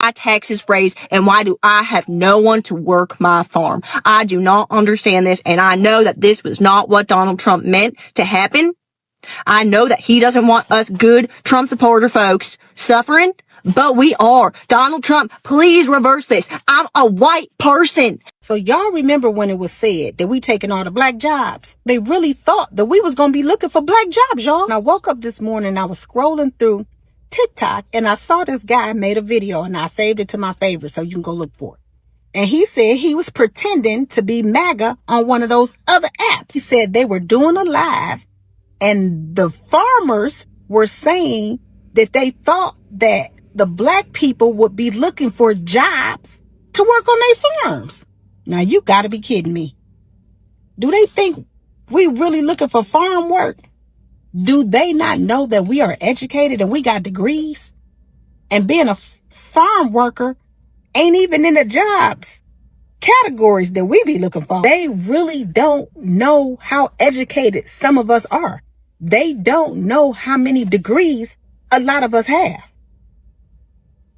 my taxes raised? And why do I have no one to work my farm? I do not understand this. And I know that this was not what Donald Trump meant to happen. I know that he doesn't want us good Trump supporter folks suffering, but we are. Donald Trump, please reverse this. I'm a white person. So y'all remember when it was said that we taking all the black jobs? They really thought that we was going to be looking for black jobs, y'all. And I woke up this morning, I was scrolling through TikTok and I saw this guy made a video and I saved it to my favorite so you can go look for it. And he said he was pretending to be MAGA on one of those other apps. He said they were doing a live and the farmers were saying that they thought that the black people would be looking for jobs to work on their farms. Now, you got to be kidding me. Do they think we really looking for farm work? Do they not know that we are educated and we got degrees? And being a farm worker ain't even in the jobs categories that we be looking for. They really don't know how educated some of us are. They don't know how many degrees a lot of us have.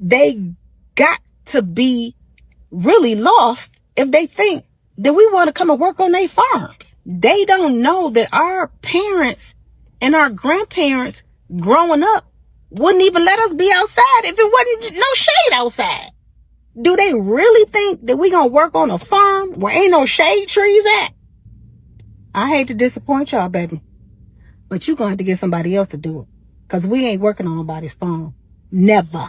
They got to be really lost if they think that we want to come and work on their farms. They don't know that our parents and our grandparents growing up wouldn't even let us be outside if it wasn't no shade outside. Do they really think that we gonna work on a farm where ain't no shade trees at? I hate to disappoint y'all, baby, but you gonna have to get somebody else to do it, because we ain't working on nobody's farm. Never.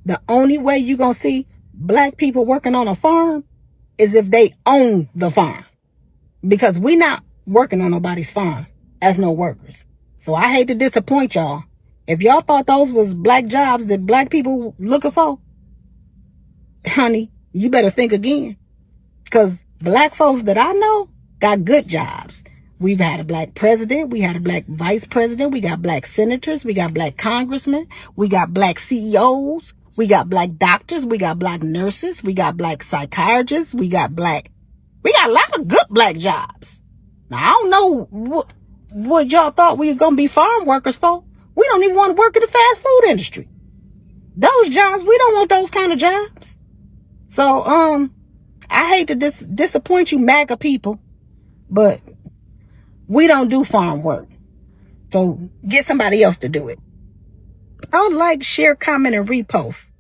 The only way you gonna see black people working on a farm is if they own the farm, because we not working on nobody's farm as no workers. So I hate to disappoint y'all. If y'all thought those was black jobs that black people looking for, honey, you better think again, because black folks that I know got good jobs. We've had a black president. We had a black vice president. We got black senators. We got black congressmen. We got black CEOs. We got black doctors. We got black nurses. We got black psychiatrists. We got a lot of good black jobs. Now, I don't know what y'all thought we was going to be farm workers for. We don't even want to work in the fast food industry. Those jobs, we don't want those kind of jobs. So, I hate to disappoint you MAGA people, but we don't do farm work. So get somebody else to do it. I would like, share, comment, and repost.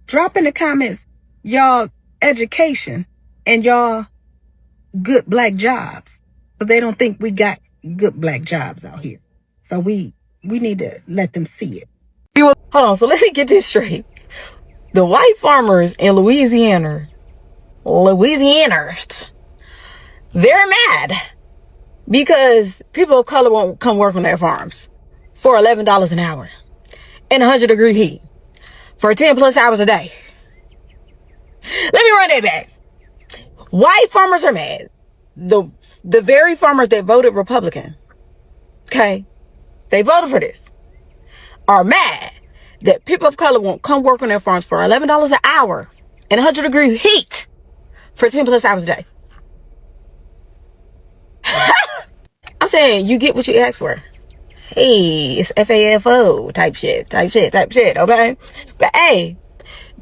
Drop in the comments y'all education and y'all good black jobs, but they don't think we got good black jobs out here. So we need to let them see it. Hold on, so let me get this straight. The white farmers in Louisiana, they're mad because people of color won't come work on their farms for $11 an hour in 100-degree heat for 10 plus hours a day. Let me run that back. White farmers are mad. The very farmers that voted Republican, okay, they voted for this, are mad that people of color won't come work on their farms for $11 an hour in 100-degree heat for 10 plus hours a day. I'm saying you get what you ask for. Hey, it's FAFO type shit, okay? But hey,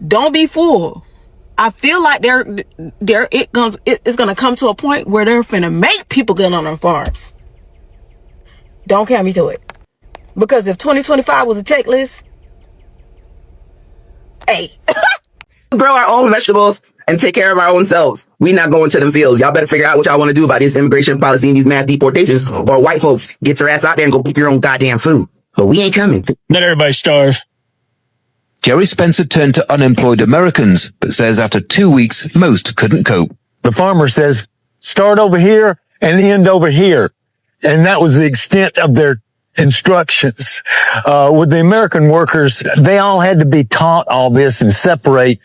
don't be fooled. I feel like it's gonna come to a point where they're finna make people get on their farms. Don't count me to it. Because if 2025 was a checklist, hey. Grow our own vegetables and take care of our own selves. We not going to them fields. Y'all better figure out what y'all want to do about this immigration policy and these mass deportations, or white folks, get your ass out there and go pick your own goddamn food. But we ain't coming. Let everybody starve. Jerry Spencer turned to unemployed Americans, but says after 2 weeks, most couldn't cope. The farmer says, start over here and end over here. And that was the extent of their instructions. With the American workers, they all had to be taught all this and separate.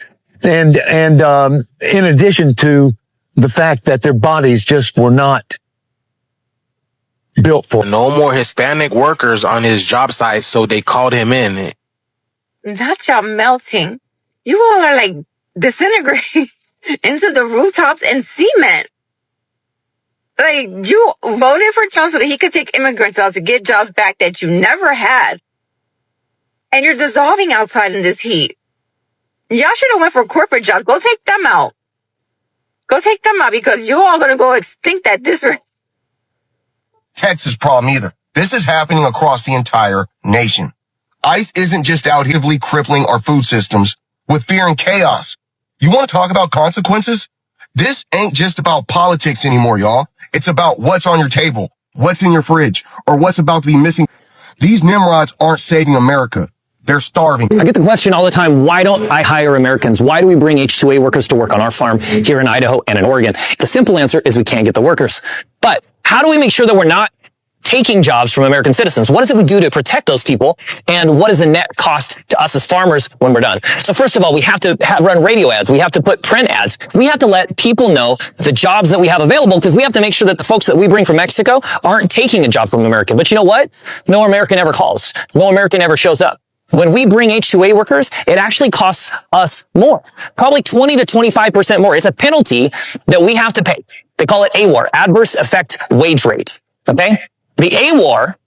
And in addition to the fact that their bodies just were not built for. No more Hispanic workers on his job site, so they called him in. Not y'all melting. You all are like disintegrating into the rooftops and cement. Like, you voted for Trump so that he could take immigrants out to get jobs back that you never had. And you're dissolving outside in this heat. Y'all should have went for corporate jobs. Go take them out. Go take them out because you're all gonna go extinct at this rate. Texas problem either. This is happening across the entire nation. ICE isn't just out heavily crippling our food systems with fear and chaos. You want to talk about consequences? This ain't just about politics anymore, y'all. It's about what's on your table, what's in your fridge, or what's about to be missing. These Nimrods aren't saving America. They're starving. I get the question all the time, why don't I hire Americans? Why do we bring H-2A workers to work on our farm here in Idaho and in Oregon? The simple answer is we can't get the workers. But how do we make sure that we're not taking jobs from American citizens? What is it we do to protect those people? And what is the net cost to us as farmers when we're done? So first of all, we have to run radio ads. We have to put print ads. We have to let people know the jobs that we have available because we have to make sure that the folks that we bring from Mexico aren't taking a job from America. But you know what? No American ever calls. No American ever shows up. When we bring H-2A workers, it actually costs us more, probably 20 to 25% more. It's a penalty that we have to pay. They call it AWAR, Adverse Effect Wage Rate. Okay? The AWAR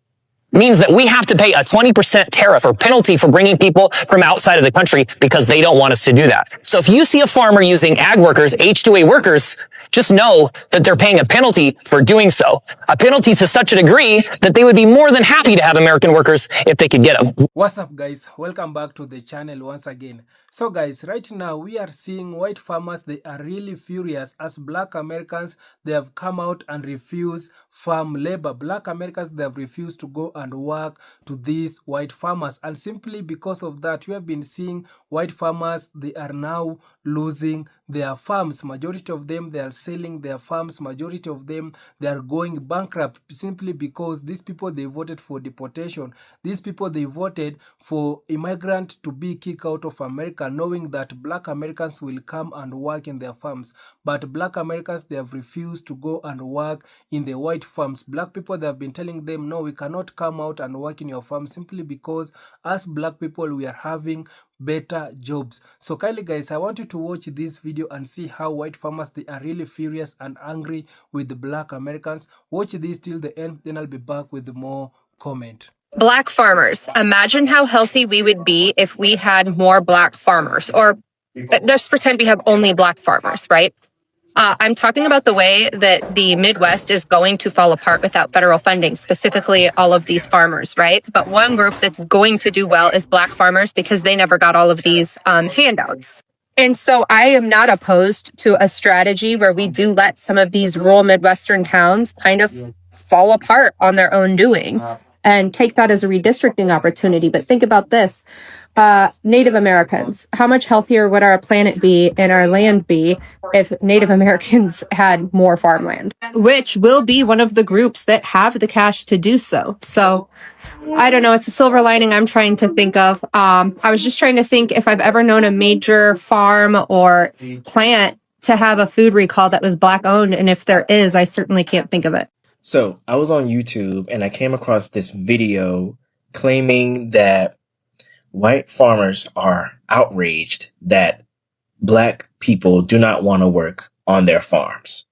means that we have to pay a 20% tariff or penalty for bringing people from outside of the country because they don't want us to do that. So if you see a farmer using ag workers, H-2A workers, just know that they're paying a penalty for doing so. A penalty to such a degree that they would be more than happy to have American workers if they could get them. What's up, guys? Welcome back to the channel once again. So guys, right now we are seeing white farmers. They are really furious as black Americans, they have come out and refused farm labor. Black Americans, they have refused to go and work to these white farmers, and simply because of that, we have been seeing white farmers, they are now losing their farms. Majority of them, they are selling their farms. Majority of them, they are going bankrupt simply because these people, they voted for deportation. These people, they voted for immigrant to be kicked out of America, knowing that black Americans will come and work in their farms. But black Americans, they have refused to go and work in the white farms. Black people, they have been telling them, no, we cannot come out and work in your farm simply because as black people, we are having better jobs. So kindly guys, I want you to watch this video and see how white farmers, they are really furious and angry with the black Americans. Watch this till the end, then I'll be back with more comment. Black farmers, imagine how healthy we would be if we had more black farmers, or let's pretend we have only black farmers, right? I'm talking about the way that the Midwest is going to fall apart without federal funding, specifically all of these farmers, right? But one group that's going to do well is black farmers because they never got all of these handouts. And so I am not opposed to a strategy where we do let some of these rural Midwestern towns kind of fall apart on their own doing and take that as a redistricting opportunity. But think about this. Native Americans, how much healthier would our planet be and our land be if Native Americans had more farmland, which will be one of the groups that have the cash to do so. So I don't know. It's a silver lining I'm trying to think of. I was just trying to think if I've ever known a major farm or plant to have a food recall that was black owned. And if there is, I certainly can't think of it. So I was on YouTube and I came across this video claiming that white farmers are outraged that black people do not want to work on their farms.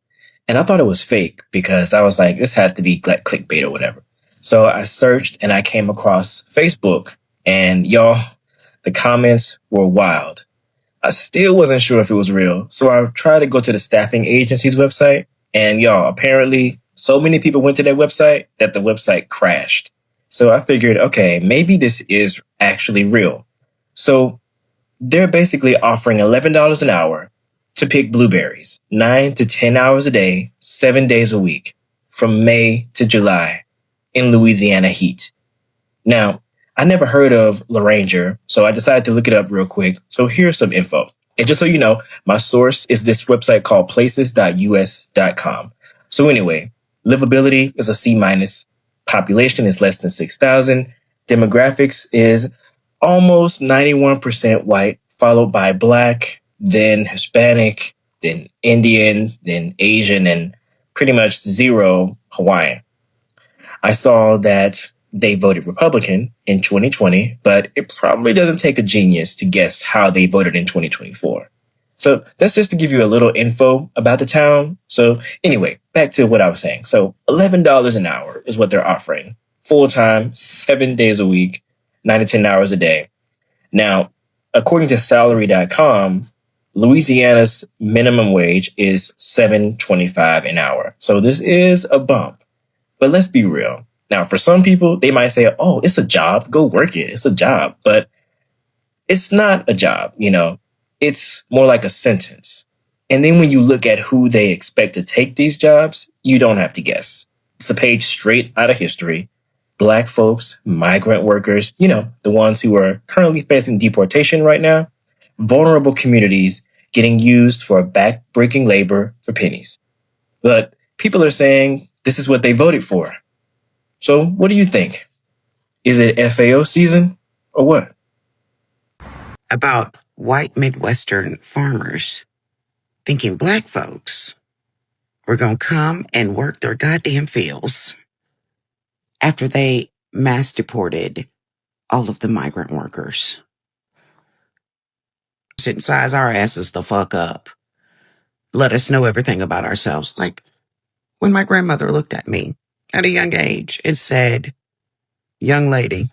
And I thought it was fake because I was like, this has to be like clickbait or whatever. So I searched and I came across Facebook, and y'all, the comments were wild. I still wasn't sure if it was real. So I tried to go to the staffing agency's website, and y'all, apparently so many people went to their website that the website crashed. So I figured, okay, maybe this is actually real. So they're basically offering $11 an hour to pick blueberries, 9 to 10 hours a day, 7 days a week, from May to July in Louisiana heat. Now, I never heard of Laranger, so I decided to look it up real quick. So here's some info. And just so you know, my source is this website called places.us.com. So anyway, livability is a C-. Population is less than 6,000. Demographics is almost 91% white, followed by black, then Hispanic, then Indian, then Asian, and pretty much zero Hawaiian. I saw that they voted Republican in 2020, but it probably doesn't take a genius to guess how they voted in 2024. So that's just to give you a little info about the town. So anyway, back to what I was saying. So $11 an hour is what they're offering. Full time, 7 days a week, 9 to 10 hours a day. Now, according to salary.com, Louisiana's minimum wage is $7.25 an hour. So this is a bump. But let's be real. Now, for some people, they might say, oh, it's a job. Go work it. It's a job. But it's not a job, you know. It's more like a sentence. And then when you look at who they expect to take these jobs, you don't have to guess. It's a page straight out of history. Black folks, migrant workers, you know, the ones who are currently facing deportation right now. Vulnerable communities getting used for back-breaking labor for pennies. But people are saying this is what they voted for. So what do you think? Is it FAO season or what? About white Midwestern farmers thinking black folks were going to come and work their goddamn fields after they mass deported all of the migrant workers. Sit and size our asses the fuck up. Let us know everything about ourselves. Like when my grandmother looked at me at a young age and said, young lady,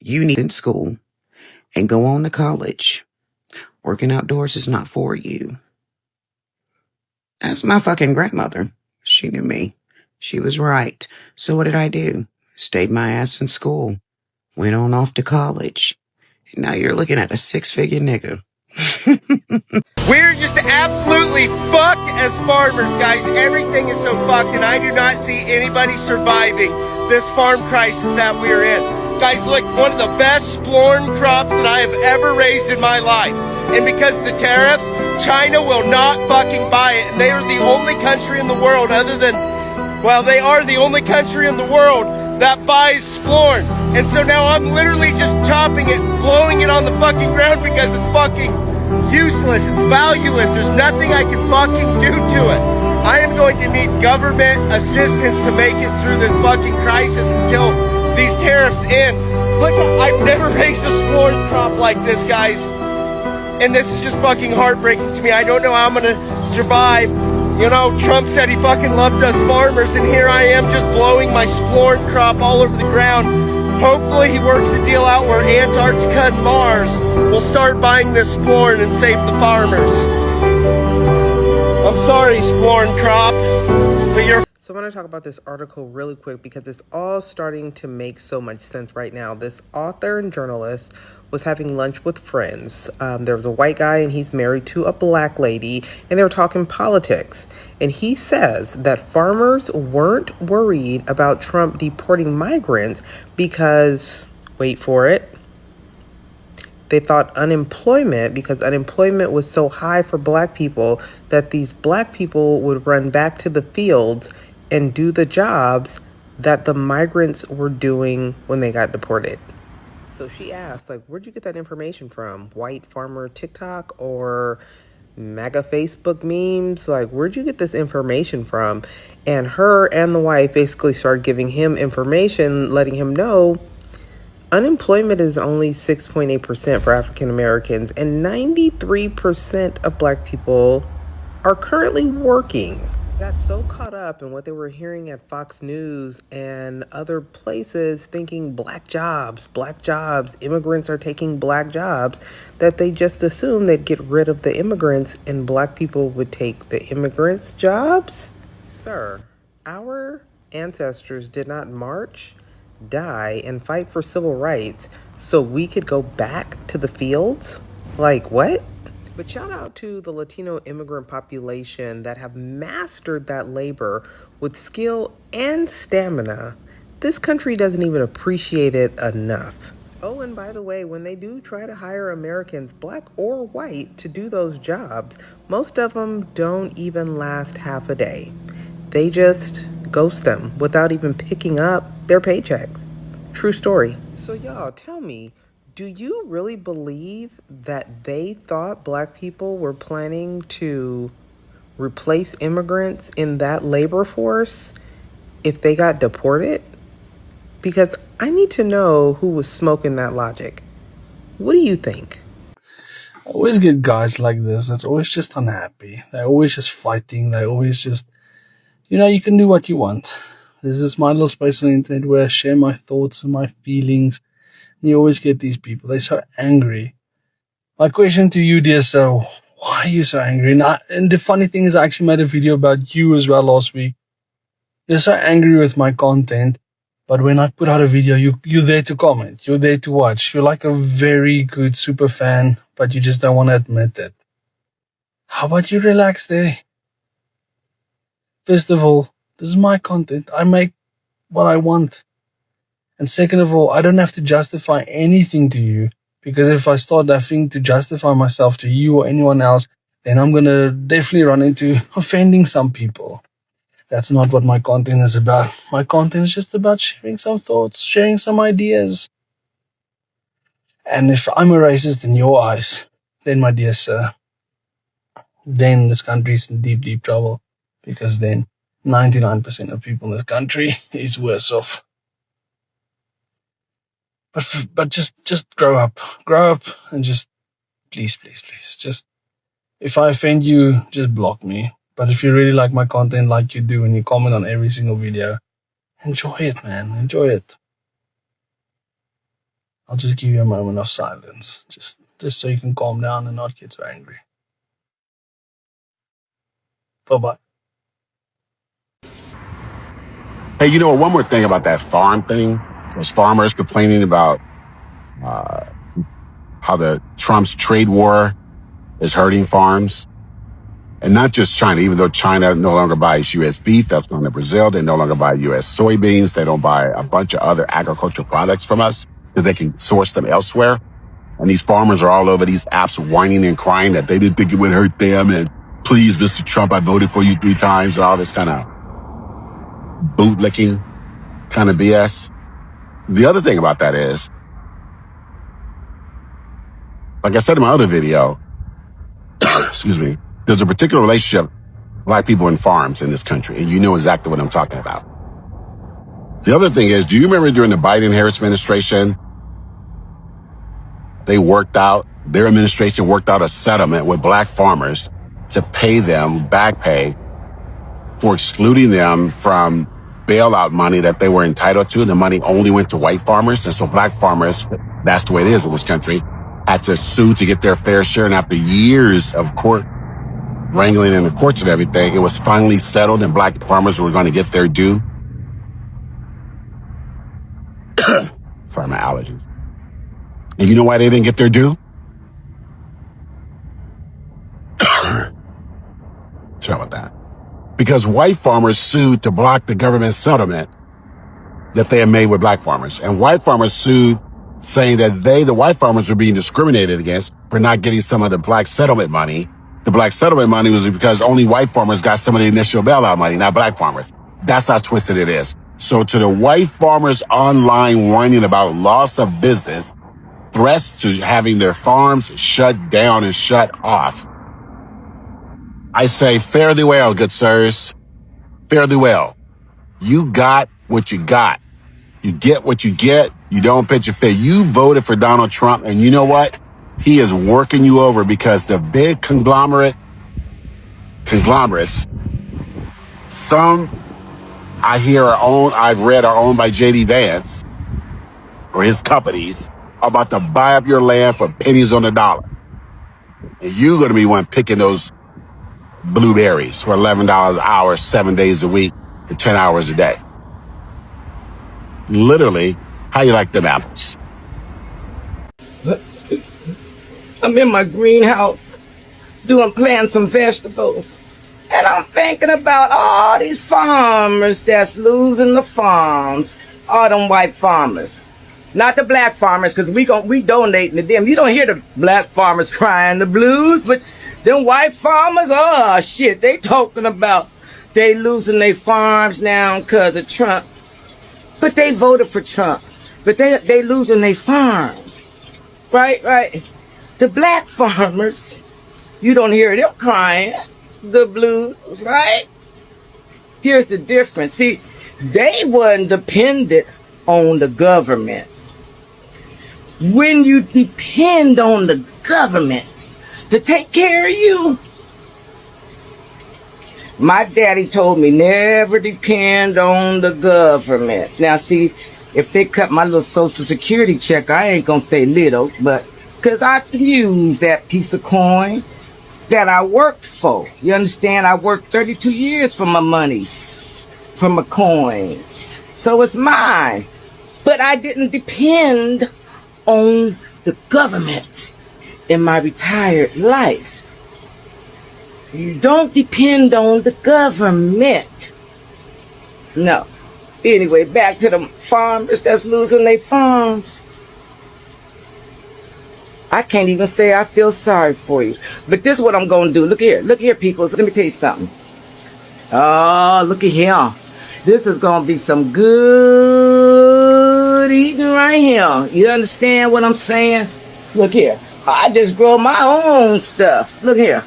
you need in school and go on to college. Working outdoors is not for you. That's my fucking grandmother. She knew me. She was right. So what did I do? Stayed my ass in school. Went on off to college. And now you're looking at a 6-figure nigga. We're just absolutely fucked as farmers, guys. Everything is so fucked, and I do not see anybody surviving this farm crisis that we're in. Guys, look, one of the best splorn crops that I have ever raised in my life. And because of the tariffs, China will not fucking buy it. And they are the only country in the world other than, well, they are the only country in the world that buys splorn. And so now I'm literally just chopping it, blowing it on the fucking ground because it's fucking useless. It's valueless. There's nothing I can fucking do to it. I am going to need government assistance to make it through this fucking crisis until these tariffs end. Look, I've never raised a splorn crop like this, guys. And this is just fucking heartbreaking to me. I don't know how I'm gonna survive. You know, Trump said he fucking loved us farmers, and here I am just blowing my splorn crop all over the ground. Hopefully he works a deal out where Antarctica and Mars will start buying this splorn and save the farmers. I'm sorry, splorn crop, but you're... So I want to talk about this article really quick because it's all starting to make so much sense right now. This author and journalist was having lunch with friends. There was a white guy and he's married to a black lady, and they were talking politics. And he says that farmers weren't worried about Trump deporting migrants because, wait for it, they thought because unemployment was so high for black people that these black people would run back to the fields and do the jobs that the migrants were doing when they got deported. So she asked, like, where'd you get that information from? White farmer TikTok or MAGA Facebook memes? Like, where'd you get this information from? And her and the wife basically started giving him information, letting him know unemployment is only 6.8% for African Americans, and 93% of black people are currently working. Got so caught up in what they were hearing at Fox News and other places, thinking black jobs, immigrants are taking black jobs, that they just assumed they'd get rid of the immigrants and black people would take the immigrants' jobs. Sir, our ancestors did not march, die, and fight for civil rights so we could go back to the fields? Like, what? But shout out to the Latino immigrant population that have mastered that labor with skill and stamina. This country doesn't even appreciate it enough. Oh, and by the way, when they do try to hire Americans, black or white, to do those jobs, most of them don't even last half a day. They just ghost them without even picking up their paychecks. True story. So y'all, tell me, do you really believe that they thought black people were planning to replace immigrants in that labor force if they got deported? Because I need to know who was smoking that logic. What do you think? I always get guys like this that's always just unhappy. They're always just fighting. They're always just, you can do what you want. This is my little space on the internet where I share my thoughts and my feelings. You always get these people. They're so angry My question to you, dear sir, why are you so angry? And the funny thing is, I actually made a video about you as well last week. You're so angry with my content, but when I put out a video, you're there to comment. You're there to watch. You're like a very good super fan, but you just don't want to admit it. How about you relax there? First of all, this is my content. I make what I want. And second of all, I don't have to justify anything to you, because if I start having to justify myself to you or anyone else, then I'm going to definitely run into offending some people. That's not what my content is about. My content is just about sharing some thoughts, sharing some ideas. And if I'm a racist in your eyes, then my dear sir, then this country is in deep, deep trouble, because then 99% of people in this country is worse off. But just grow up and just please, just, if I offend you, just block me. But if you really like my content like you do and you comment on every single video, enjoy it, man. Enjoy it. I'll just give you a moment of silence, just so you can calm down and not get so angry. Bye-bye. Hey, you know, one more thing about that farm thing. Those farmers complaining about how the Trump's trade war is hurting farms. And not just China, even though China no longer buys U.S. beef, that's going to Brazil. They no longer buy U.S. soybeans. They don't buy a bunch of other agricultural products from us because they can source them elsewhere. And these farmers are all over these apps whining and crying that they didn't think it would hurt them. And please, Mr. Trump, I voted for you 3 times and all this kind of bootlicking kind of BS. The other thing about that is, like I said in my other video, excuse me, there's a particular relationship with black people and farms in this country, and you know exactly what I'm talking about. The other thing is, do you remember during the Biden-Harris administration, their administration worked out a settlement with black farmers to pay them back pay for excluding them from bailout money that they were entitled to. The money only went to white farmers. And so black farmers, that's the way it is in this country, had to sue to get their fair share. And after years of court wrangling in the courts and everything, it was finally settled and black farmers were going to get their due. Sorry, my allergies. And you know why they didn't get their due? Sorry about that. Because white farmers sued to block the government settlement that they had made with black farmers. And white farmers sued saying that the white farmers were being discriminated against for not getting some of the black settlement money. The black settlement money was because only white farmers got some of the initial bailout money, not black farmers. That's how twisted it is. So to the white farmers online whining about loss of business, threats to having their farms shut down and shut off, I say, fare thee well, good sirs. Fare thee well. You got what you got. You get what you get. You don't pitch a fit. You voted for Donald Trump, and you know what? He is working you over because the big conglomerates, some I hear I've read are owned by J.D. Vance or his companies, are about to buy up your land for pennies on the dollar. And you're going to be one picking those blueberries for $11 an hour, 7 days a week, for 10 hours a day. Literally, how you like them apples? I'm in my greenhouse planting some vegetables. And I'm thinking about all these farmers that's losing the farms. All them white farmers. Not the black farmers, because we donating to them. You don't hear the black farmers crying the blues, but them white farmers, oh shit, they talking about they losing their farms now because of Trump. But they voted for Trump. But they losing their farms. Right. The black farmers, you don't hear them crying the blues, right? Here's the difference. See, they wasn't dependent on the government. When you depend on the government to take care of you, my daddy told me never depend on the government. Now see, if they cut my little Social Security check, I ain't gonna say little, but because I can use that piece of coin that I worked for. You understand? I worked 32 years for my monies, for my coins. So it's mine. But I didn't depend on the government in my retired life. You don't depend on the government. No. Anyway, back to the farmers that's losing their farms. I can't even say I feel sorry for you. But this is what I'm going to do. Look here, people. Let me tell you something. Oh, look at here. This is going to be some good eating right here. You understand what I'm saying? Look here. I just grow my own stuff. Look here.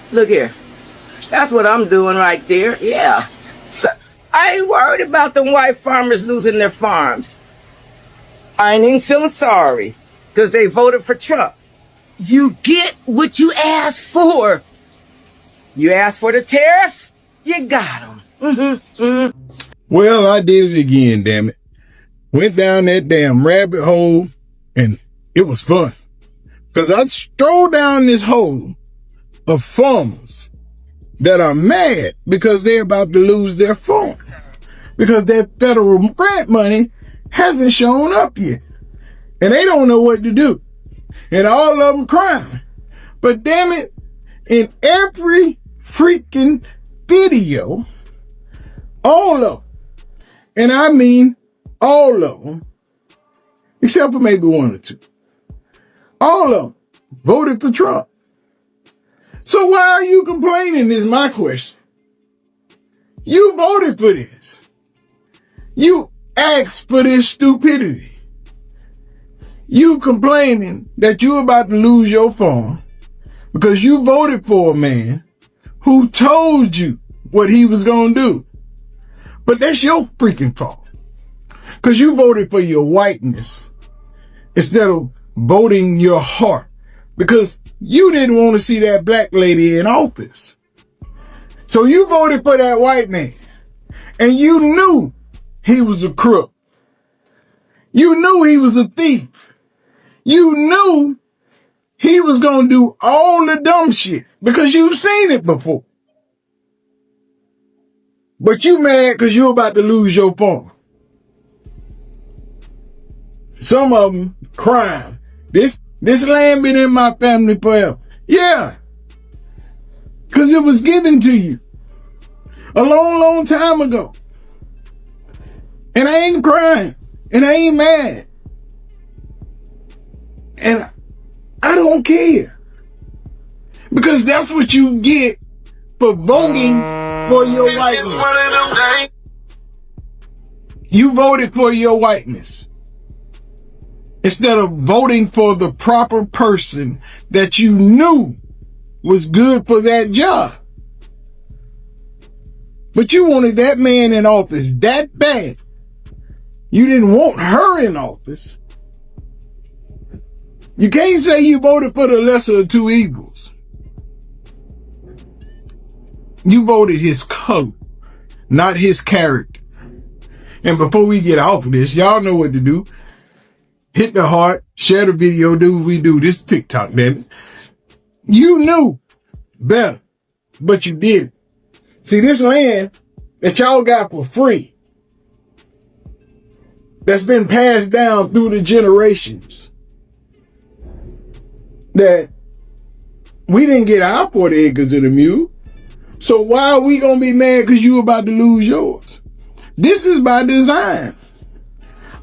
That's what I'm doing right there. Yeah. So I ain't worried about the white farmers losing their farms. I ain't even feeling sorry because they voted for Trump. You get what you asked for. You asked for the tariffs, you got them. Well, I did it again, damn it. Went down that damn rabbit hole, and it was fun. Because I strolled down this hole of farmers that are mad because they're about to lose their farm. Because that federal grant money hasn't shown up yet. And they don't know what to do. And all of them crying. But damn it, in every freaking video, all of them, and I mean all of them, except for maybe one or two, all of them voted for Trump. So why are you complaining is my question. You voted for this. You asked for this stupidity. You complaining that you're about to lose your farm because you voted for a man who told you what he was going to do. But that's your freaking fault. Because you voted for your whiteness instead of voting your heart. Because you didn't want to see that black lady in office. So you voted for that white man. And you knew he was a crook. You knew he was a thief. You knew he was going to do all the dumb shit because you've seen it before. But you mad because you're about to lose your farm. Some of them crying. This land been in my family forever. Yeah. Because it was given to you a long, long time ago. And I ain't crying. And I ain't mad. And I don't care. Because that's what you get for voting for your whiteness. You voted for your whiteness instead of voting for the proper person that you knew was good for that job. But you wanted that man in office that bad. You didn't want her in office. You can't say you voted for the lesser of two evils. You voted his color, not his character. And before we get off of this, y'all know what to do. Hit the heart, share the video, do what we do. This TikTok, damn it. You knew better, but you didn't. See, this land that y'all got for free, that's been passed down through the generations, that we didn't get our 40 acres of the mule. So why are we going to be mad because you about to lose yours? This is by design.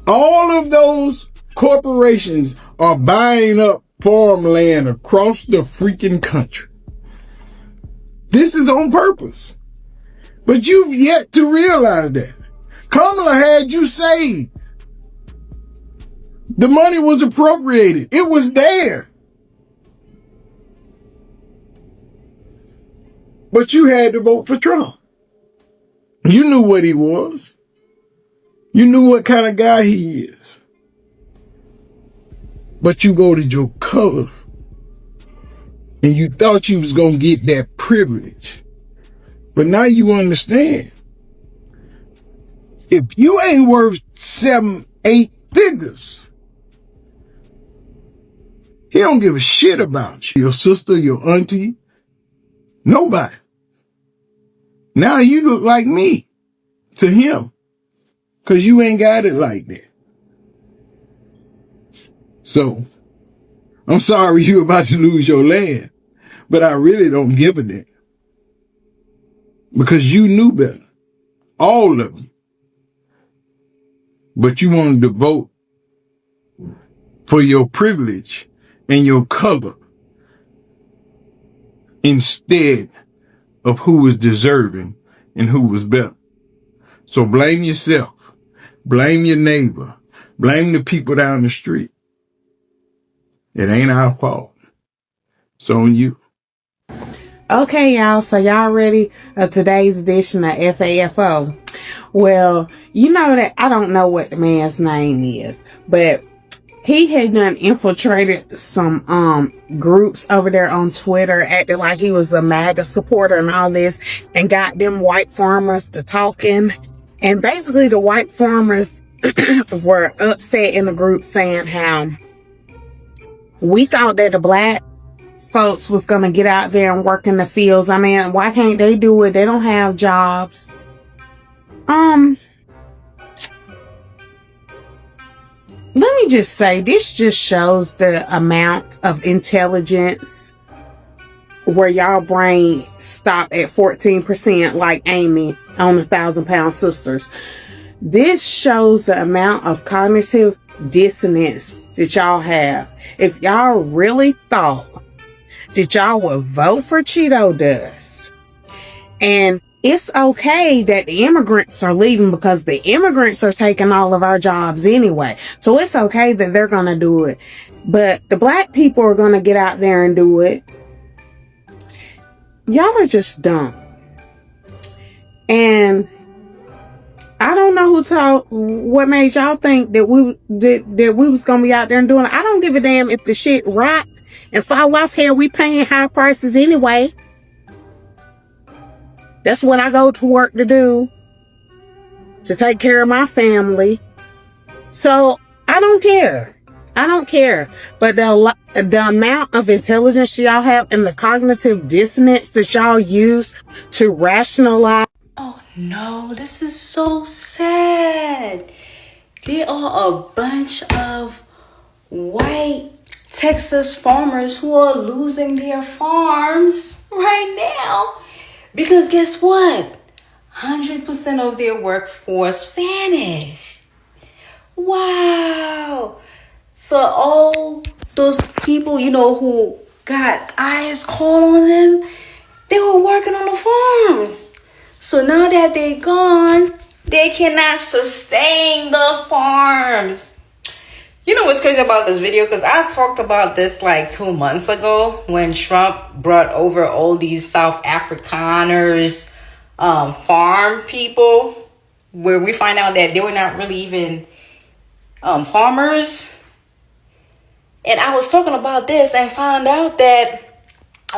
All of those corporations are buying up farmland across the freaking country. This is on purpose. But you've yet to realize that. Kamala had you saved. The money was appropriated. It was there. But you had to vote for Trump. You knew what he was. You knew what kind of guy he is. But you voted your color. And you thought you was going to get that privilege. But now you understand. If you ain't worth 7, 8 figures, He don't give a shit about you. Your sister, your auntie, nobody. Now you look like me to him because you ain't got it like that. So I'm sorry you about to lose your land, but I really don't give a damn because you knew better. All of you. But you wanted to vote for your privilege and your color instead of who was deserving and who was better. So blame yourself. Blame your neighbor. Blame the people down the street. It ain't our fault. It's on you. Okay, y'all. So y'all ready? Today's edition of FAFO. Well, you know that I don't know what the man's name is, but he had done infiltrated some groups over there on Twitter, acting like he was a MAGA supporter and all this, and got them white farmers to talking. And basically the white farmers were upset in the group saying how we thought that the black folks was gonna get out there and work in the fields. I mean, why can't they do it? They don't have jobs. Let me just say, this just shows the amount of intelligence where y'all brain stop at 14% like Amy on 1,000-Pound Sisters. This shows the amount of cognitive dissonance that y'all have. If y'all really thought that y'all would vote for Cheeto Dust, and it's okay that the immigrants are leaving because the immigrants are taking all of our jobs anyway. So it's okay that they're going to do it. But the black people are going to get out there and do it. Y'all are just dumb. And I don't know what made y'all think that we was going to be out there and doing it. I don't give a damn if the shit rot and fall off here. We paying high prices anyway. That's what I go to work to do, to take care of my family. So I don't care. I don't care. But the amount of intelligence y'all have and the cognitive dissonance that y'all use to rationalize. Oh no, this is so sad. There are a bunch of white Texas farmers who are losing their farms right now. Because guess what? 100% of their workforce vanished. Wow. So all those people, who got eyes called on them, they were working on the farms. So now that they're gone, they cannot sustain the farms. You know what's crazy about this video? Because I talked about this like 2 months ago when Trump brought over all these South Afrikaners, farm people, where we find out that they were not really even farmers. And I was talking about this and found out that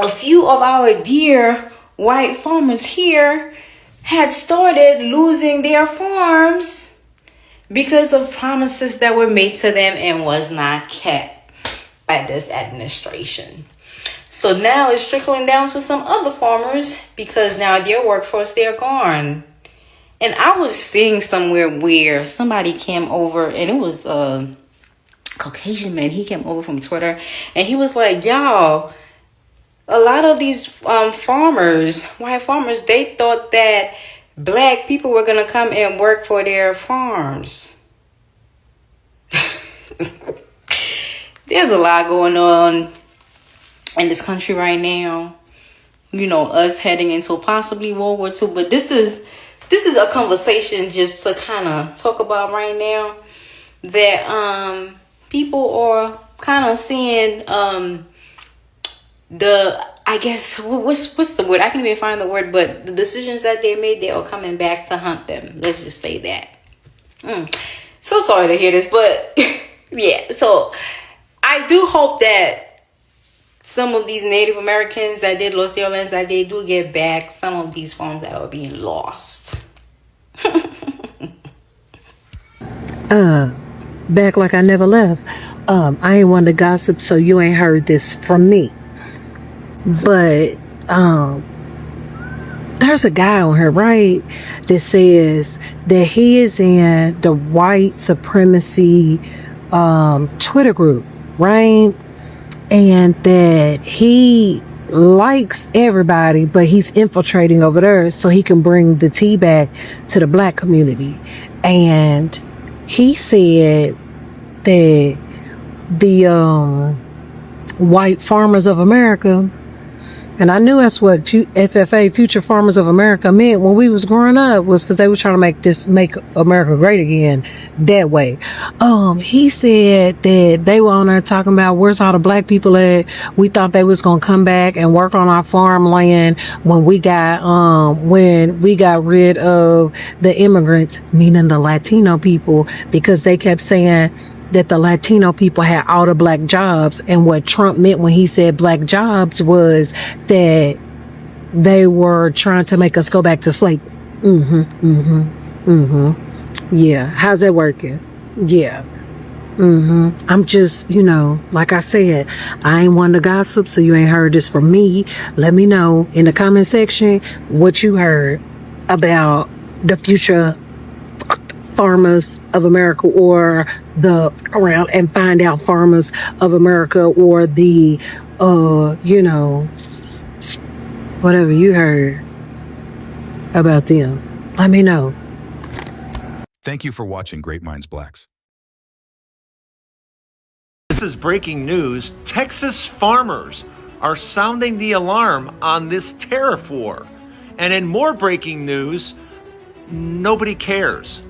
a few of our dear white farmers here had started losing their farms because of promises that were made to them and was not kept by this administration. So now it's trickling down to some other farmers because now their workforce, they're gone. And I was seeing somewhere where somebody came over, and it was a Caucasian man. He came over from Twitter and he was like, y'all, a lot of these farmers, white farmers, they thought that black people were going to come and work for their farms. There's a lot going on in this country right now. Us heading into possibly World War II. But this is a conversation just to kind of talk about right now. That people are kind of seeing I guess, what's the word? I can't even find the word, but the decisions that they made, they are coming back to hunt them. Let's just say that. So sorry to hear this, but yeah. So I do hope that some of these Native Americans that did lose their lands, that they do get back some of these farms that are being lost. Back like I never left. I ain't one to gossip, so you ain't heard this from me. But there's a guy on here, right, that says that he is in the white supremacy Twitter group, right? And that he likes everybody, but he's infiltrating over there so he can bring the tea back to the black community. And he said that the white farmers of America, and I knew that's what FFA, Future Farmers of America, meant when we was growing up, was because they were trying to make America great again that way. He said that they were on there talking about where's all the black people at. We thought they was gonna come back and work on our farmland when we got rid of the immigrants, meaning the Latino people, because they kept saying that the Latino people had all the black jobs. And what Trump meant when he said black jobs was that they were trying to make us go back to slavery. Yeah. How's that working? Yeah. I'm just, like I said, I ain't one to gossip, so you ain't heard this from me. Let me know in the comment section what you heard about the future farmers of America, or around and find out farmers of America, or the whatever you heard about them. Let me know. Thank you for watching Great Minds Blacks. This is breaking news. Texas farmers are sounding the alarm on this tariff war. And in more breaking news, nobody cares.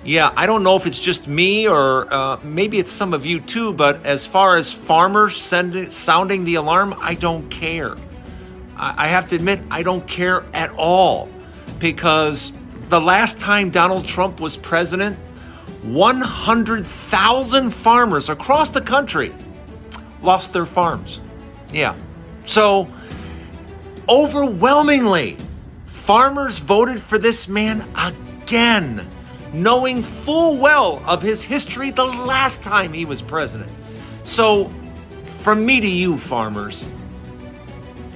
Yeah, I don't know if it's just me or maybe it's some of you too, but as far as farmers sounding the alarm, I don't care. I have to admit, I don't care at all, because the last time Donald Trump was president, 100,000 farmers across the country lost their farms. Yeah. So overwhelmingly, farmers voted for this man again, knowing full well of his history the last time he was president. So from me to you, farmers,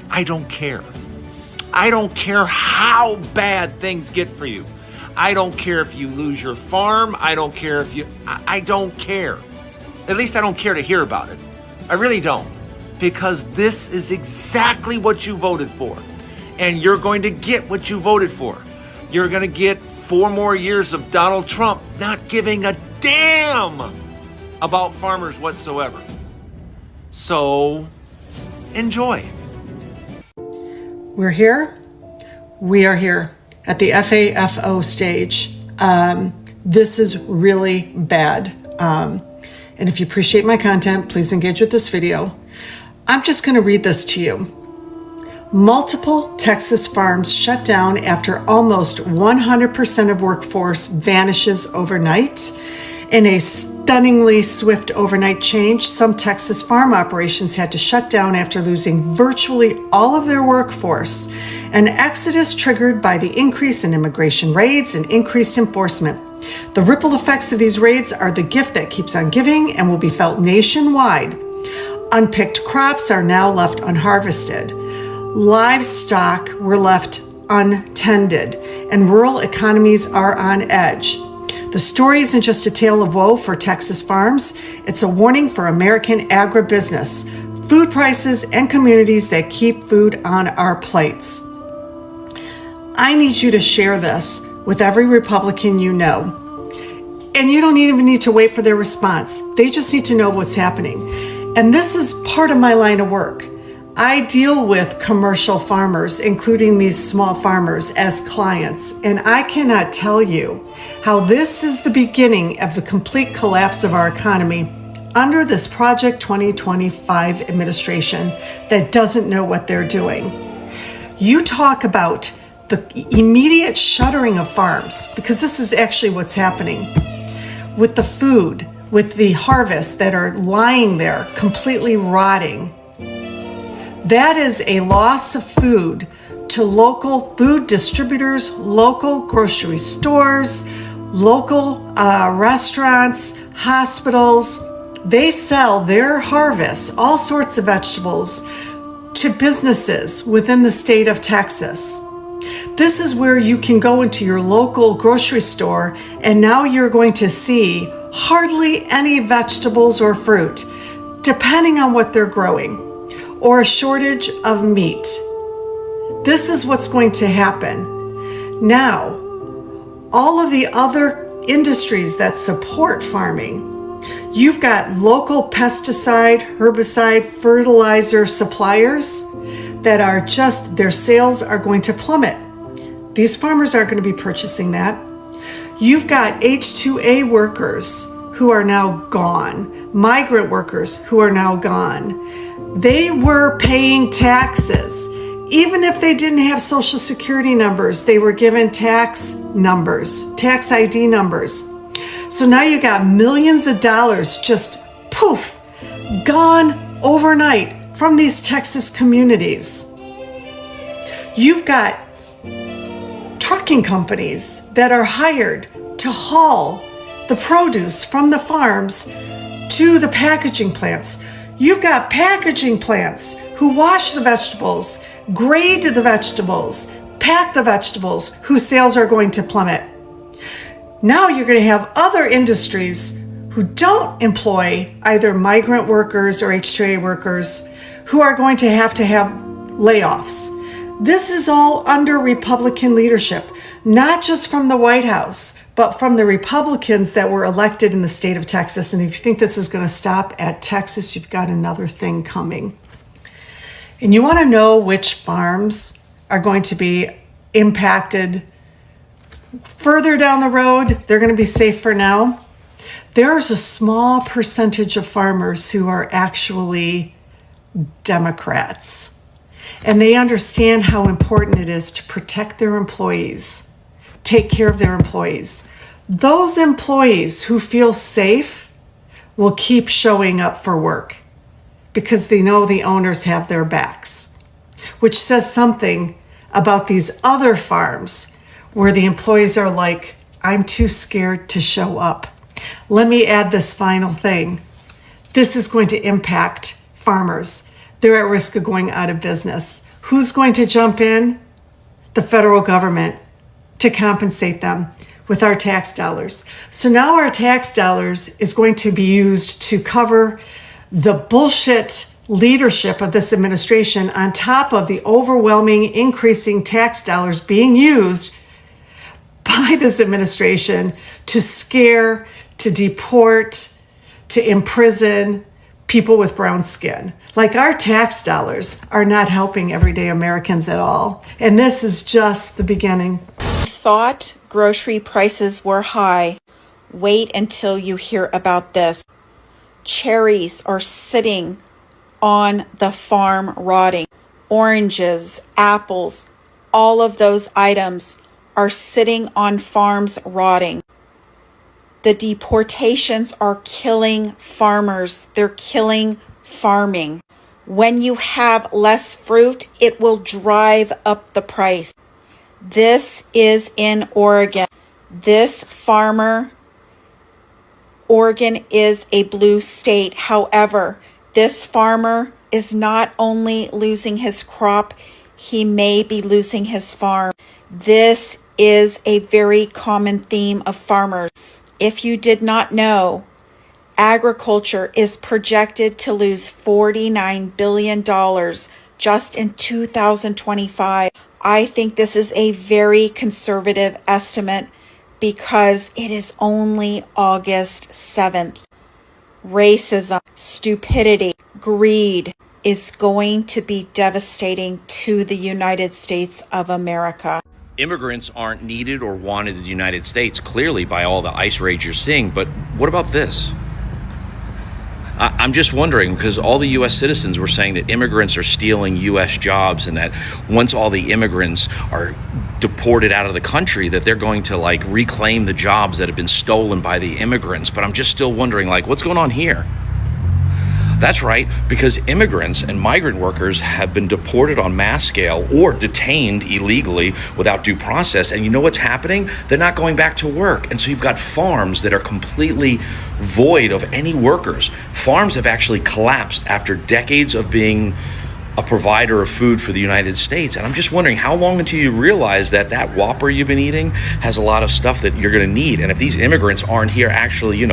I don't care. I don't care how bad things get for you. I don't care if you lose your farm. I don't care if I don't care. At least I don't care to hear about it. I really don't. Because this is exactly what you voted for. And you're going to get what you voted for. You're going to get 4 more years of Donald Trump not giving a damn about farmers whatsoever. So, enjoy. We're here. We are here at the FAFO stage. This is really bad. And if you appreciate my content, please engage with this video. I'm just going to read this to you. Multiple Texas farms shut down after almost 100% of workforce vanishes overnight. In a stunningly swift overnight change, some Texas farm operations had to shut down after losing virtually all of their workforce, an exodus triggered by the increase in immigration raids and increased enforcement. The ripple effects of these raids are the gift that keeps on giving and will be felt nationwide. Unpicked crops are now left unharvested. Livestock were left untended, and rural economies are on edge. The story isn't just a tale of woe for Texas farms, it's a warning for American agribusiness, food prices, and communities that keep food on our plates. I need you to share this with every Republican you know. And you don't even need to wait for their response. They just need to know what's happening. And this is part of my line of work. I deal with commercial farmers, including these small farmers, as clients, and I cannot tell you how this is the beginning of the complete collapse of our economy under this Project 2025 administration that doesn't know what they're doing. You talk about the immediate shuttering of farms, because this is actually what's happening with the food, with the harvests that are lying there completely rotting. That is a loss of food to local food distributors, local grocery stores, local restaurants, hospitals, They sell their harvest, all sorts of vegetables, to businesses within the state of Texas. This is where you can go into your local grocery store, and now you're going to see hardly any vegetables or fruit, depending on what they're growing, or a shortage of meat. This is what's going to happen. Now, all of the other industries that support farming, you've got local pesticide, herbicide, fertilizer suppliers that are just, their sales are going to plummet. These farmers aren't going to be purchasing that. You've got H-2A workers who are now gone, migrant workers who are now gone. They were paying taxes. Even if they didn't have social security numbers, they were given tax numbers, tax ID numbers. So now you got millions of dollars just poof, gone overnight from these Texas communities. You've got trucking companies that are hired to haul the produce from the farms to the packaging plants. You've got packaging plants who wash the vegetables, grade the vegetables, pack the vegetables, whose sales are going to plummet. Now you're going to have other industries who don't employ either migrant workers or H-2A workers who are going to have layoffs. This is all under Republican leadership, not just from the White House, but from the Republicans that were elected in the state of Texas. And if you think this is going to stop at Texas, you've got another thing coming. And you want to know which farms are going to be impacted further down the road? They're going to be safe for now. There's a small percentage of farmers who are actually Democrats. And they understand how important it is to protect their employees, take care of their employees. Those employees who feel safe will keep showing up for work because they know the owners have their backs, which says something about these other farms where the employees are like, I'm too scared to show up. Let me add this final thing. This is going to impact farmers. They're at risk of going out of business. Who's going to jump in? The federal government to compensate them with our tax dollars. So now our tax dollars is going to be used to cover the bullshit leadership of this administration on top of the overwhelming increasing tax dollars being used by this administration to scare, to deport, to imprison people with brown skin. Like, our tax dollars are not helping everyday Americans at all. And this is just the beginning. Thought grocery prices were high. Wait until you hear about this. Cherries are sitting on the farm rotting. Oranges, apples, all of those items are sitting on farms rotting. The deportations are killing farmers. They're killing farming. When you have less fruit, it will drive up the price. This is in Oregon. This farmer, Oregon is a blue state. However, this farmer is not only losing his crop, he may be losing his farm. This is a very common theme of farmers. If you did not know, agriculture is projected to lose $49 billion just in 2025. I think this is a very conservative estimate because it is only August 7th. Racism, stupidity, greed is going to be devastating to the United States of America. Immigrants aren't needed or wanted in the United States, clearly, by all the ICE raids you're seeing. But what about this? I'm just wondering, because all the U.S. citizens were saying that immigrants are stealing U.S. jobs, and that once all the immigrants are deported out of the country, that they're going to reclaim the jobs that have been stolen by the immigrants. But I'm just still wondering, what's going on here? That's right, because immigrants and migrant workers have been deported on mass scale or detained illegally without due process. And you know what's happening? They're not going back to work. And so you've got farms that are completely void of any workers. Farms have actually collapsed after decades of being a provider of food for the United States. And I'm just wondering how long until you realize that that Whopper you've been eating has a lot of stuff that you're going to need. And if these immigrants aren't here actually, doing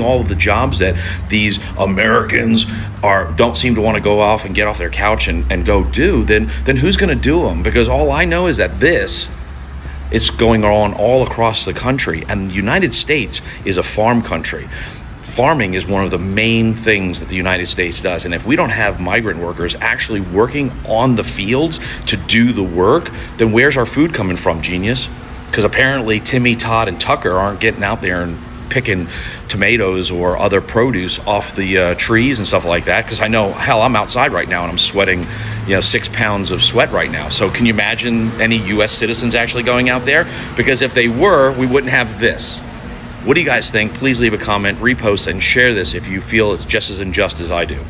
all of the jobs that these Americans don't seem to want to go off and get off their couch and go do, then who's going to do them? Because all I know is that this is going on all across the country. And the United States is a farm country. Farming is one of the main things that the United States does. And if we don't have migrant workers actually working on the fields to do the work, then where's our food coming from, genius? Because apparently Timmy, Todd, and Tucker aren't getting out there and picking tomatoes or other produce off the trees and stuff like that. Because I know, hell, I'm outside right now and I'm sweating 6 pounds of sweat right now. So can you imagine any U.S. citizens actually going out there? Because if they were, we wouldn't have this. What do you guys think? Please leave a comment, repost, and share this if you feel it's just as unjust as I do.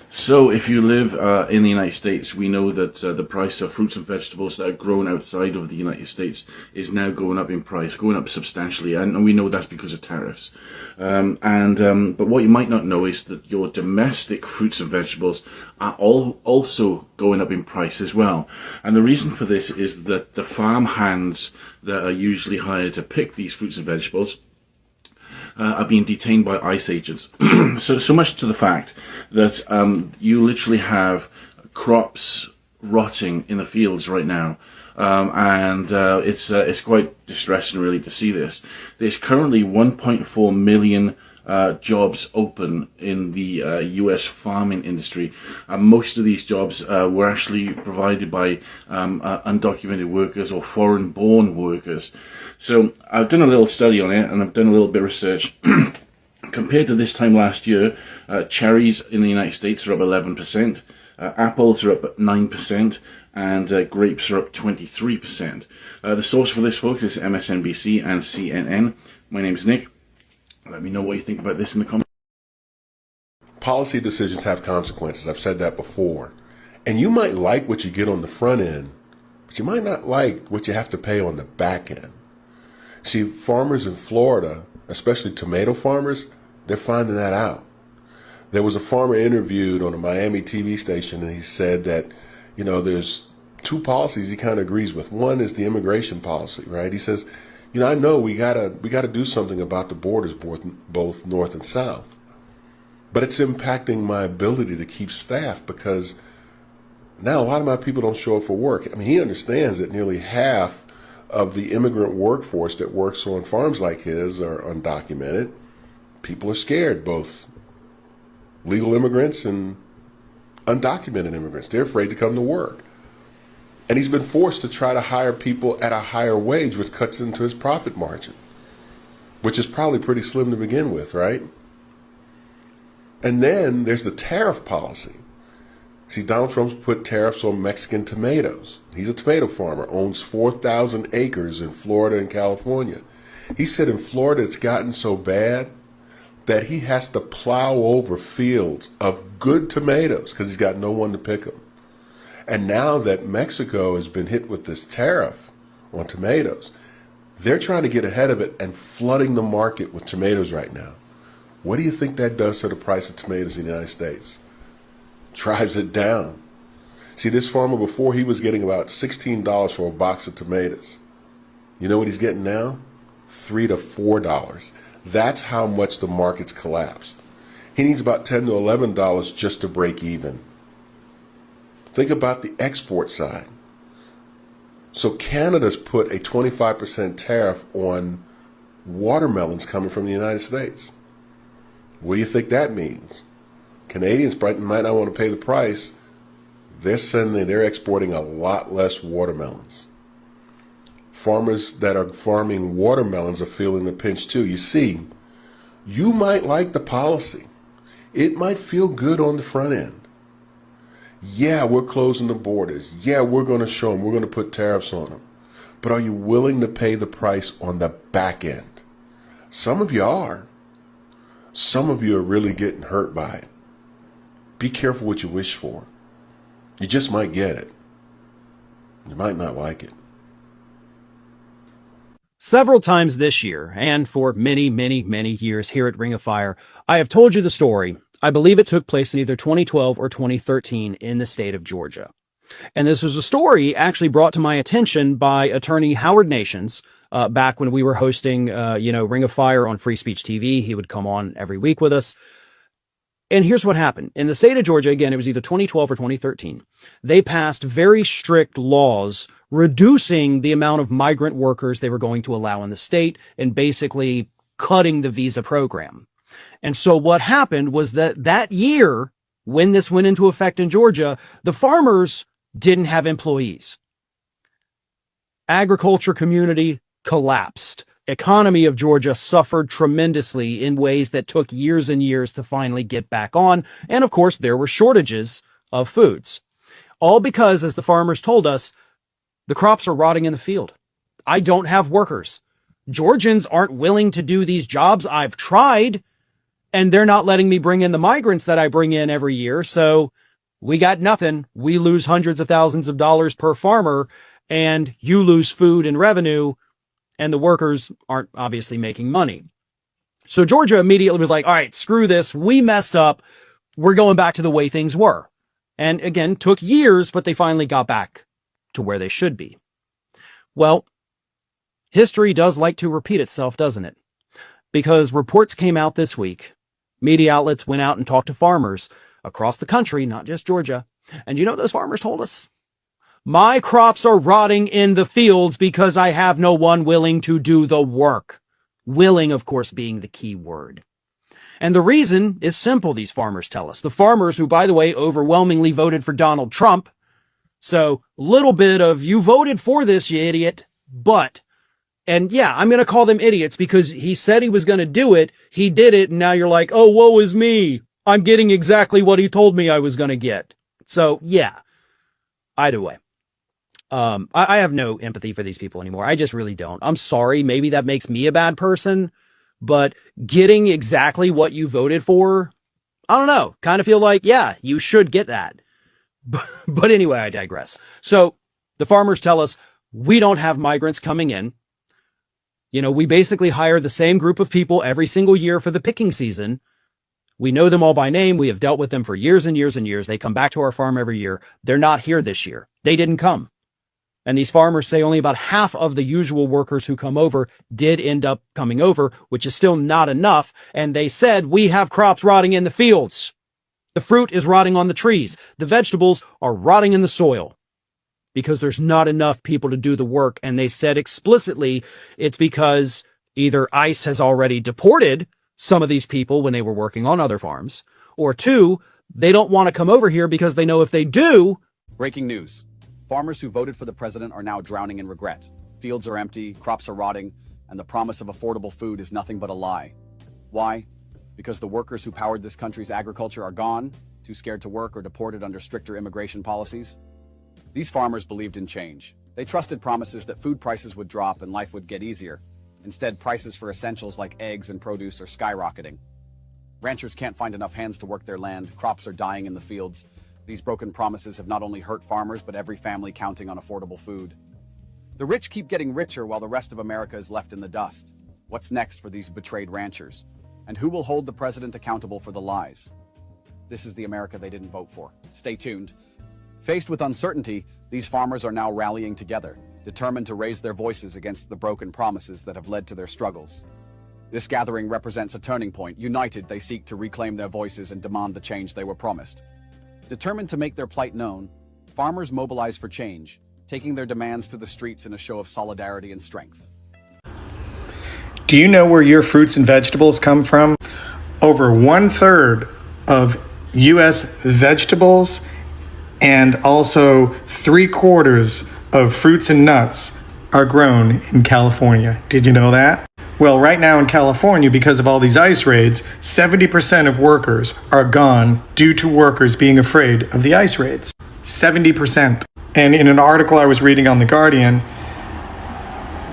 So if you live in the United States, we know that the price of fruits and vegetables that are grown outside of the United States is now going up in price, going up substantially, and we know that's because of tariffs. But what you might not know is that your domestic fruits and vegetables are also going up in price as well. And the reason for this is that the farm hands that are usually hired to pick these fruits and vegetables are being detained by ICE agents. so much to the fact that you literally have crops rotting in the fields right now. It's quite distressing really to see this. There's currently 1.4 million jobs open in the U.S. farming industry. Most of these jobs were actually provided by undocumented workers or foreign-born workers. So I've done a little study on it, and I've done a little bit of research. Compared to this time last year, cherries in the United States are up 11%, apples are up 9%, and grapes are up 23%. The source for this, folks, is MSNBC and CNN. My name's Nick. Let me know what you think about this in the comments. Policy decisions have consequences. I've said that before. And you might like what you get on the front end, but you might not like what you have to pay on the back end. See, farmers in Florida, especially tomato farmers, they're finding that out. There was a farmer interviewed on a Miami TV station, and he said that, there's two policies he kind of agrees with. One is the immigration policy, right? He says, I know we gotta do something about the borders, both north and south, but it's impacting my ability to keep staff because now a lot of my people don't show up for work. I mean, he understands that nearly half of the immigrant workforce that works on farms like his are undocumented. People are scared, both legal immigrants and undocumented immigrants. They're afraid to come to work. And he's been forced to try to hire people at a higher wage, which cuts into his profit margin, which is probably pretty slim to begin with, right? And then there's the tariff policy. See, Donald Trump's put tariffs on Mexican tomatoes. He's a tomato farmer, owns 4,000 acres in Florida and California. He said in Florida it's gotten so bad that he has to plow over fields of good tomatoes because he's got no one to pick them. And now that Mexico has been hit with this tariff on tomatoes, they're trying to get ahead of it and flooding the market with tomatoes right now. What do you think that does to the price of tomatoes in the United States? Drives it down. See, this farmer before, he was getting about $16 for a box of tomatoes. You know what he's getting now? $3 to $4. That's how much the market's collapsed. He needs about $10 to $11 just to break even. Think about the export side. So Canada's put a 25% tariff on watermelons coming from the United States. What do you think that means? Canadians might not want to pay the price. They're exporting a lot less watermelons. Farmers that are farming watermelons are feeling the pinch too. You see, you might like the policy. It might feel good on the front end. Yeah, we're closing the borders. Yeah, we're going to show them. We're going to put tariffs on them. But are you willing to pay the price on the back end? Some of you are. Some of you are really getting hurt by it. be careful what you wish for. You just might get it. You might not like it. Several times this year, and for many, many, many years here at Ring of Fire, I have told you the story. I believe it took place in either 2012 or 2013 in the state of Georgia. And this was a story actually brought to my attention by attorney Howard Nations, back when we were hosting, Ring of Fire on Free Speech TV. He would come on every week with us. And here's what happened. In the state of Georgia, again, it was either 2012 or 2013, they passed very strict laws reducing the amount of migrant workers they were going to allow in the state and basically cutting the visa program. And so what happened was that year, when this went into effect in Georgia, the farmers didn't have employees. Agriculture community collapsed. Economy of Georgia suffered tremendously in ways that took years and years to finally get back on. And of course, there were shortages of foods. All because, as the farmers told us, the crops are rotting in the field. I don't have workers. Georgians aren't willing to do these jobs. I've tried, and they're not letting me bring in the migrants that I bring in every year. So we got nothing. We lose hundreds of thousands of dollars per farmer, and you lose food and revenue, and the workers aren't obviously making money. So Georgia immediately was like, all right, screw this. We messed up. We're going back to the way things were. And again, took years, but they finally got back to where they should be. Well, history does like to repeat itself, doesn't it? Because reports came out this week. Media outlets went out and talked to farmers across the country, not just Georgia. And you know what those farmers told us? My crops are rotting in the fields because I have no one willing to do the work. Willing, of course, being the key word. And the reason is simple, these farmers tell us. The farmers who, by the way, overwhelmingly voted for Donald Trump. So, little bit of, you voted for this, you idiot. But, and yeah, I'm going to call them idiots because he said he was going to do it. He did it. And now you're like, oh, woe is me. I'm getting exactly what he told me I was going to get. So, yeah, either way. I have no empathy for these people anymore. I just really don't. I'm sorry. Maybe that makes me a bad person, but getting exactly what you voted for, I don't know, kind of feel like, yeah, you should get that. But anyway, I digress. So the farmers tell us we don't have migrants coming in. You know, we basically hire the same group of people every single year for the picking season. We know them all by name. We have dealt with them for years and years and years. They come back to our farm every year. They're not here this year. They didn't come. And these farmers say only about half of the usual workers who come over did end up coming over, which is still not enough. And they said, we have crops rotting in the fields. The fruit is rotting on the trees. The vegetables are rotting in the soil because there's not enough people to do the work. And they said explicitly, it's because either ICE has already deported some of these people when they were working on other farms, or two, they don't want to come over here because they know if they do. Breaking news. Farmers who voted for the president are now drowning in regret. Fields are empty, crops are rotting, and the promise of affordable food is nothing but a lie. Why? Because the workers who powered this country's agriculture are gone, too scared to work, or deported under stricter immigration policies. These farmers believed in change. They trusted promises that food prices would drop and life would get easier. Instead, prices for essentials like eggs and produce are skyrocketing. Ranchers can't find enough hands to work their land, crops are dying in the fields. These broken promises have not only hurt farmers, but every family counting on affordable food. The rich keep getting richer while the rest of America is left in the dust. What's next for these betrayed ranchers? And who will hold the president accountable for the lies? This is the America they didn't vote for. Stay tuned. Faced with uncertainty, these farmers are now rallying together, determined to raise their voices against the broken promises that have led to their struggles. This gathering represents a turning point. United, they seek to reclaim their voices and demand the change they were promised. Determined to make their plight known, farmers mobilize for change, taking their demands to the streets in a show of solidarity and strength. Do you know where your fruits and vegetables come from? Over 1/3 of U.S. vegetables and also 3/4 of fruits and nuts are grown in California. Did you know that? Well, right now in California, because of all these ICE raids, 70% of workers are gone due to workers being afraid of the ICE raids. 70%. And in an article I was reading on The Guardian,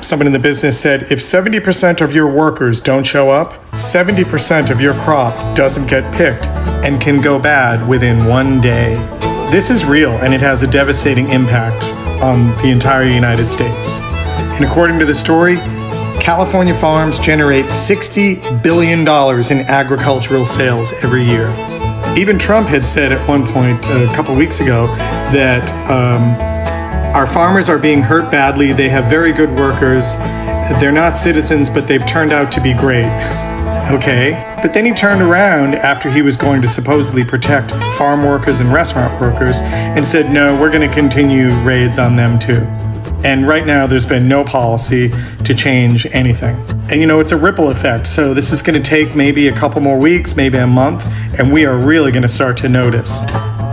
Someone in the business said, if 70% of your workers don't show up, 70% of your crop doesn't get picked and can go bad within 1 day. This is real, and it has a devastating impact on the entire United States. And according to the story, California farms generate $60 billion in agricultural sales every year. Even Trump had said at one point a couple weeks ago that our farmers are being hurt badly. They have very good workers. They're not citizens, but they've turned out to be great. Okay. But then he turned around after he was going to supposedly protect farm workers and restaurant workers and said, no, we're going to continue raids on them too. And right now there's been no policy to change anything. And you know, it's a ripple effect. So this is going to take maybe a couple more weeks, maybe a month, and we are really going to start to notice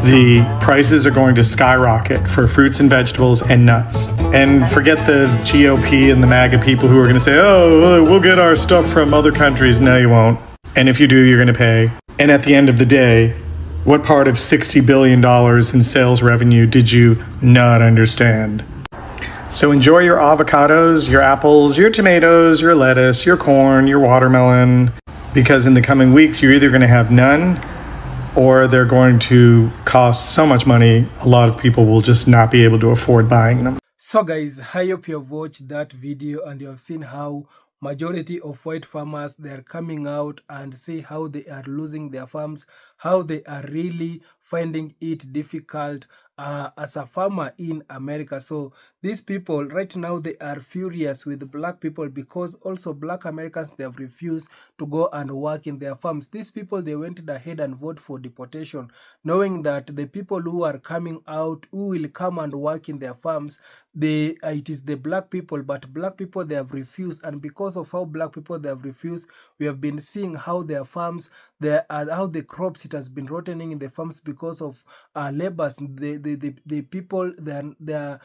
the prices are going to skyrocket for fruits and vegetables and nuts. And forget the GOP and the MAGA people who are going to say, oh, we'll get our stuff from other countries. No, you won't. And if you do, you're going to pay. And at the end of the day, what part of $60 billion in sales revenue did you not understand? So enjoy your avocados, your apples, your tomatoes, your lettuce, your corn, your watermelon, because in the coming weeks, you're either going to have none or they're going to cost so much money, a lot of people will just not be able to afford buying them. So guys, I hope you have watched that video and you have seen how majority of white farmers, they are coming out and say how they are losing their farms, how they are really finding it difficult as a farmer in America. So these people right now, they are furious with black people because also black Americans, they have refused to go and work in their farms. These people, they went ahead and vote for deportation, knowing that the people who are coming out, who will come and work in their farms, it is the black people, but black people, they have refused. And because of how black people, they have refused, we have been seeing how their farms, how the crops, it has been rotting in the farms because of labors. The people, their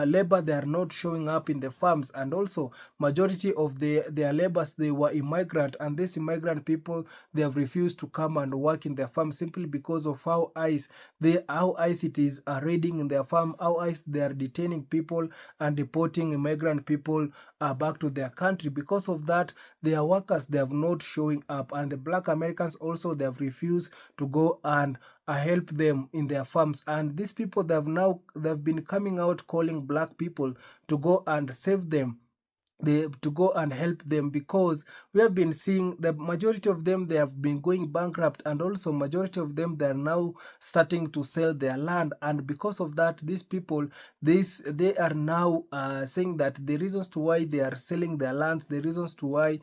labor, they are not showing up in the farms. And also majority of their labors, they were immigrant, and these immigrant people, they have refused to come and work in their farm simply because of how ICE it is raiding in their farm, how ICE they are detaining people and deporting immigrant people back to their country. Because of that, their workers, they have not showing up, and the black Americans also, they have refused to go and help them in their farms. And these people, they've been coming out calling black people to go and save them, to go and help them, because we have been seeing the majority of them, they have been going bankrupt, and also majority of them, they are now starting to sell their land. And because of that, these people, they are now saying that the reasons to why they are selling their lands, the reasons to why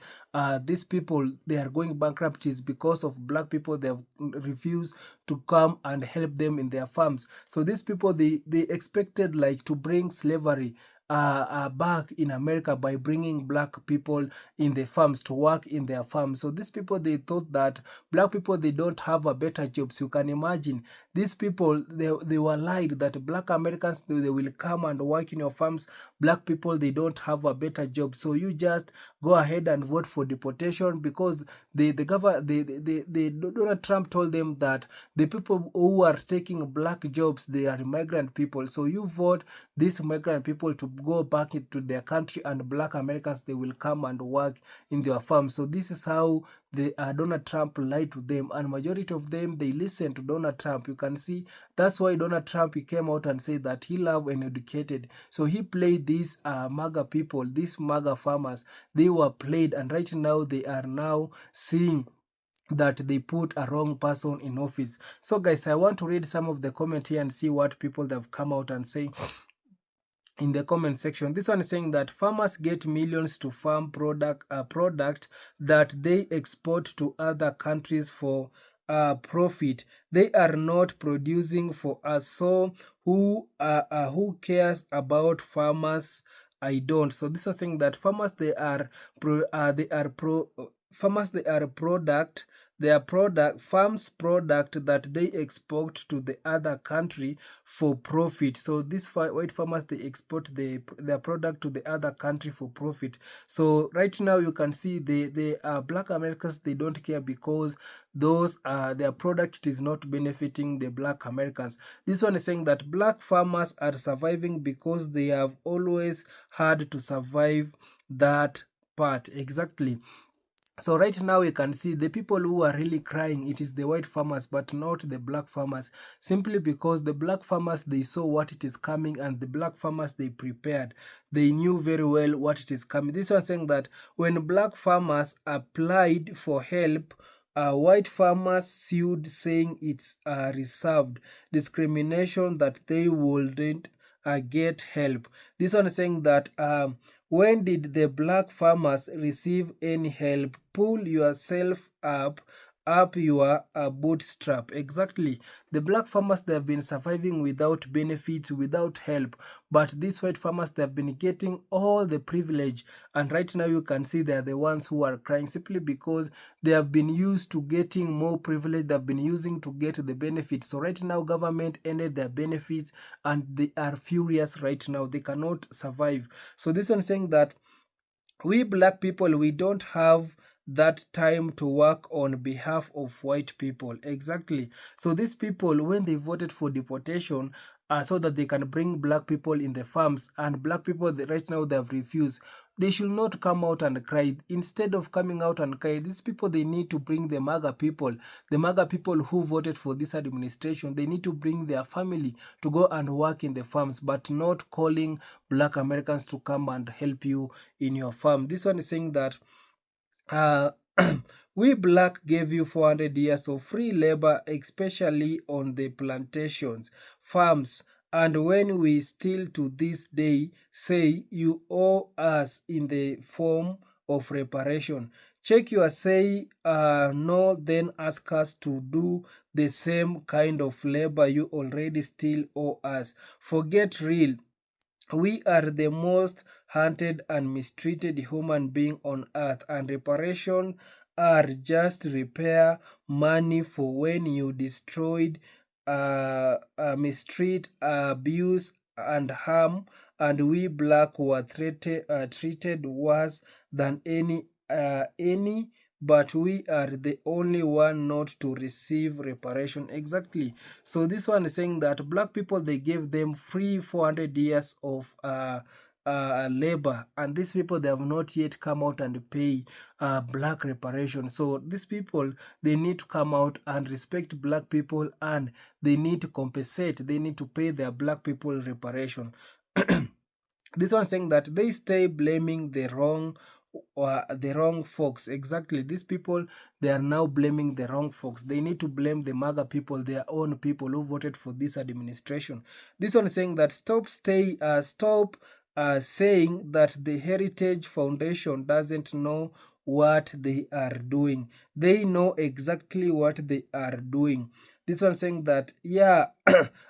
these people, they are going bankrupt, is because of black people. They have refused to come and help them in their farms. So these people, they expected like to bring slavery back in America by bringing black people in the farms to work in their farms. So these people, they thought that black people, they don't have a better jobs. You can imagine these people, they were lied that black Americans, they will come and work in your farms. Black people, they don't have a better job. So you just go ahead and vote for deportation, because Donald Trump told them that the people who are taking black jobs, they are immigrant people. So you vote these immigrant people to go back into their country, and black Americans, they will come and work in their farms. So this is how Donald Trump lied to them, and majority of them, they listen to Donald Trump. You can see that's why Donald Trump, he came out and said that he love and educated. So he played these MAGA people, these MAGA farmers, they were played, and right now they are now seeing that they put a wrong person in office. So guys, I want to read some of the comment here and see what people have come out and say in the comment section. This one is saying that farmers get millions to farm product that they export to other countries for profit. They are not producing for us. So who cares about farmers? I don't. So this is saying that farmers, they are a product their product, farms product that they export to the other country for profit. So these white farmers, they export their product to the other country for profit. So right now you can see the black Americans, they don't care because those their product is not benefiting the black Americans. This one is saying that black farmers are surviving because they have always had to survive that part. Exactly. So right now you can see the people who are really crying, it is the white farmers, but not the black farmers, simply because the black farmers, they saw what it is coming, and the black farmers, they prepared. They knew very well what it is coming. This one saying that when black farmers applied for help, white farmers sued, saying it's reserved discrimination, that they wouldn't get help. This one is saying that when did the black farmers receive any help? Pull yourself up your bootstrap. Exactly. The black farmers, they have been surviving without benefits, without help, but these white farmers, they have been getting all the privilege, and right now you can see they are the ones who are crying, simply because they have been used to getting more privilege, they have been using to get the benefits. So right now government ended their benefits, and they are furious right now. They cannot survive. So this one saying that we black people, we don't have that time to work on behalf of white people. Exactly. So these people, when they voted for deportation, so that they can bring black people in the farms, and black people, right now, they have refused. They should not come out and cry. Instead of coming out and cry, these people, they need to bring the MAGA people who voted for this administration. They need to bring their family to go and work in the farms, but not calling black Americans to come and help you in your farm. This one is saying that we black gave you 400 years of free labor, especially on the plantations, farms, and when we still to this day say you owe us in the form of reparation. Check your say no, then ask us to do the same kind of labor you already still owe us. Forget real. We are the most hunted and mistreated human being on earth, and reparation are just repair money for when you destroyed, mistreat, abuse, and harm, and we black were treated worse than any, but we are the only one not to receive reparation. Exactly. So this one is saying that black people, they gave them free 400 years of labor, and these people, they have not yet come out and pay black reparation. So these people, they need to come out and respect black people, and they need to compensate. They need to pay their black people reparation. This one saying that they stay blaming the wrong folks. Exactly. These people, they are now blaming the wrong folks. They need to blame the MAGA people, their own people who voted for this administration. This one is saying that stop saying that the Heritage Foundation doesn't know what they are doing. They know exactly what they are doing. This one saying that, yeah,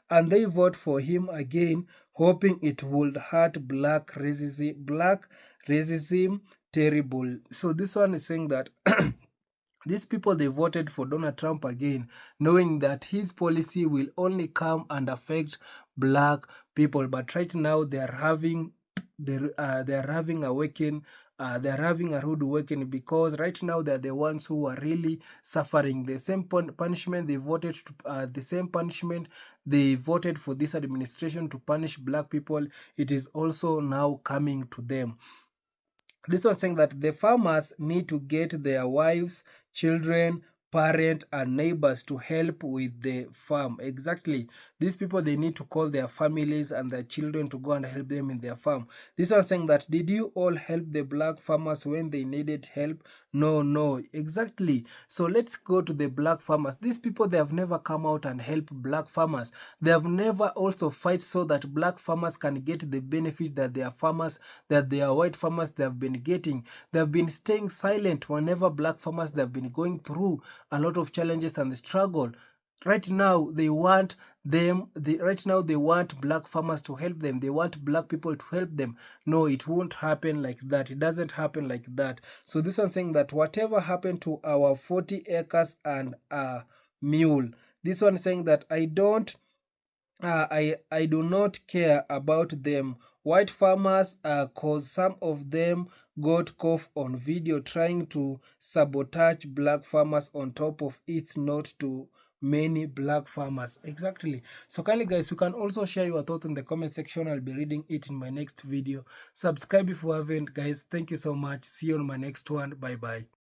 and they vote for him again, hoping it would hurt black racism terrible. So this one is saying that these people, they voted for Donald Trump again, knowing that his policy will only come and affect black people. But right now they are having a rude awakening, because right now they're the ones who are really suffering the same punishment they voted to, the same punishment they voted for this administration to punish black people. It is also now coming to them. This one saying that the farmers need to get their wives, children, parent, and neighbors to help with the farm. Exactly. These people, they need to call their families and their children to go and help them in their farm. This one saying that, did you all help the black farmers when they needed help? No. Exactly. So let's go to the black farmers. These people, they have never come out and help black farmers. They have never also fight so that black farmers can get the benefit that their white farmers, they have been getting. They have been staying silent whenever black farmers, they have been going through a lot of challenges and struggle. right now they want them, right now they want black farmers to help them, they want black people to help them. No, it won't happen like that. It doesn't happen like that. So this one saying that whatever happened to our 40 acres and a mule, this one saying that I do not care about them white farmers, cause some of them got caught on video trying to sabotage black farmers. On top of it's not to many black farmers. Exactly. So kindly guys, you can also share your thoughts in the comment section. I'll be reading it in my next video. Subscribe if you haven't, guys. Thank you so much. See you on my next one. Bye bye.